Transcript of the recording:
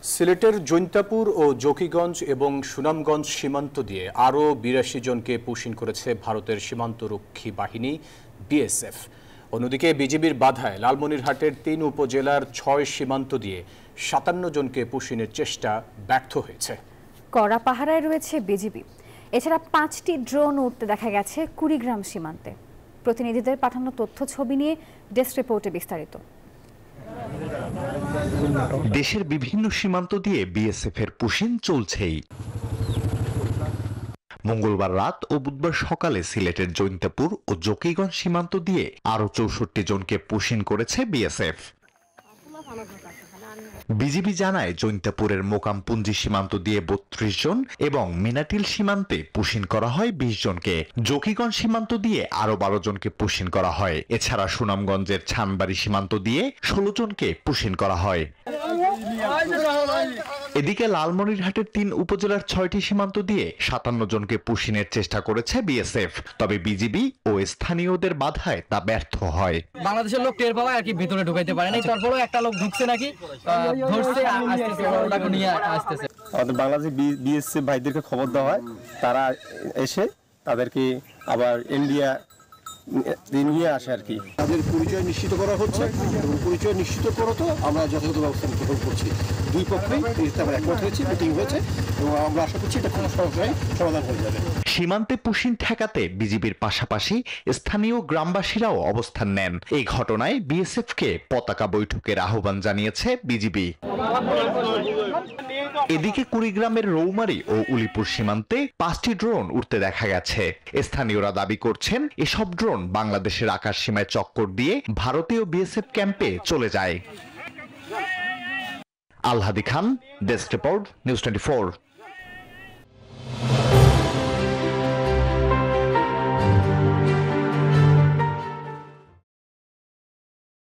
সিলেটের জৈন্তাপুর ও জকিগঞ্জ এবং সুনামগঞ্জ সীমান্ত দিয়ে আরও ৮২ জনকে পুশিন করেছে ভারতের সীমান্তরক্ষী বাহিনী বিএসএফ। অন্যদিকে বিজিবির বাধায় লালমনিরহাটের ৩ উপজেলার ৬ সীমান্ত দিয়ে ৫৭ জনকে পুশিনের চেষ্টা ব্যর্থ হয়েছে। কড়া পাহারায় রয়েছে বিজিবি। এছাড়া ৫টি ড্রোন উঠতে দেখা গেছে কুড়িগ্রাম সীমান্তে। প্রতিনিধিদের পাঠানো তথ্য ছবি নিয়ে ডেস্ক রিপোর্টে বিস্তারিত। দেশের বিভিন্ন সীমান্ত দিয়ে বিএসএফ এর পুশিন চলছেই। মঙ্গলবার রাত ও বুধবার সকালে সিলেটের জৈন্তাপুর ও জকিগঞ্জ সীমান্ত দিয়ে আরো ৬৪ জনকে পুশিন করেছে বিএসএফ। বিজিবি জানায় জৈন্তাপুরের মোকামপুঞ্জি সীমান্ত দিয়ে ৩২ জন এবং মিনাটিল সীমান্তে পুশিন করা হয় ২০ জনকে। জকিগঞ্জ সীমান্ত দিয়ে আরো ১২ জনকে পুশিন করা হয়। এছাড়া সুনামগঞ্জের ছানবাড়ি সীমান্ত দিয়ে ১৬ জনকে পুশিন করা হয়। এদিকে লালমনিরহাটের ৩ উপজেলার ৬টি সীমান্ত দিয়ে ৫৭ জনকে পুশিনের চেষ্টা করেছে বিএসএফ। তবে বিজিবি ও স্থানীয়দের বাধায় তা ব্যর্থ হয়। বাংলাদেশের লোক টের পাওয়া আর কি ভেতরে ঢুকাইতে পারে নাই, তারপরেও একটা লোক ঢুকছে নাকি ধরছে, আসতেছে, ওটাকে নিয়ে আসতেছে। আমাদের বাংলাদেশ বিএসএফ ভাইদেরকে খবর দেওয়া হয়, তারা এসে তাদেরকে আবার ইন্ডিয়া নিয়ে আসে আর কি। তাদের পরিচয় নিশ্চিত করা হচ্ছে এবং পরিচয় নিশ্চিত করো তো আমরা যথাযথ ব্যবস্থা গ্রহণ করছি। দুই পক্ষেই আবার একমত হয়েছে, মিটিং হয়েছে এবং আমরা আশা করছি এটা কোনো সমস্যায় সমাধান হয়ে যাবে। সীমান্তে পুশিন ঠেকাতে বিজিবির পাশাপাশি স্থানীয় গ্রামবাসীরাও অবস্থান নেন। এই ঘটনায় বিএসএফকে পতাকা বৈঠকের আহ্বান জানিয়েছে বিজিবি। এদিকে কুড়িগ্রামের রৌমারী ও উলিপুর সীমান্তে ৫টি ড্রোন উঠতে দেখা গেছে। স্থানীয়রা দাবি করছেন এসব ড্রোন বাংলাদেশের আকাশ সীমায় চক্কর দিয়ে ভারতীয় বিএসএফ ক্যাম্পে চলে যায়। আলহাদি খান, ডেস্ক রিপোর্ট, নিউজ 24।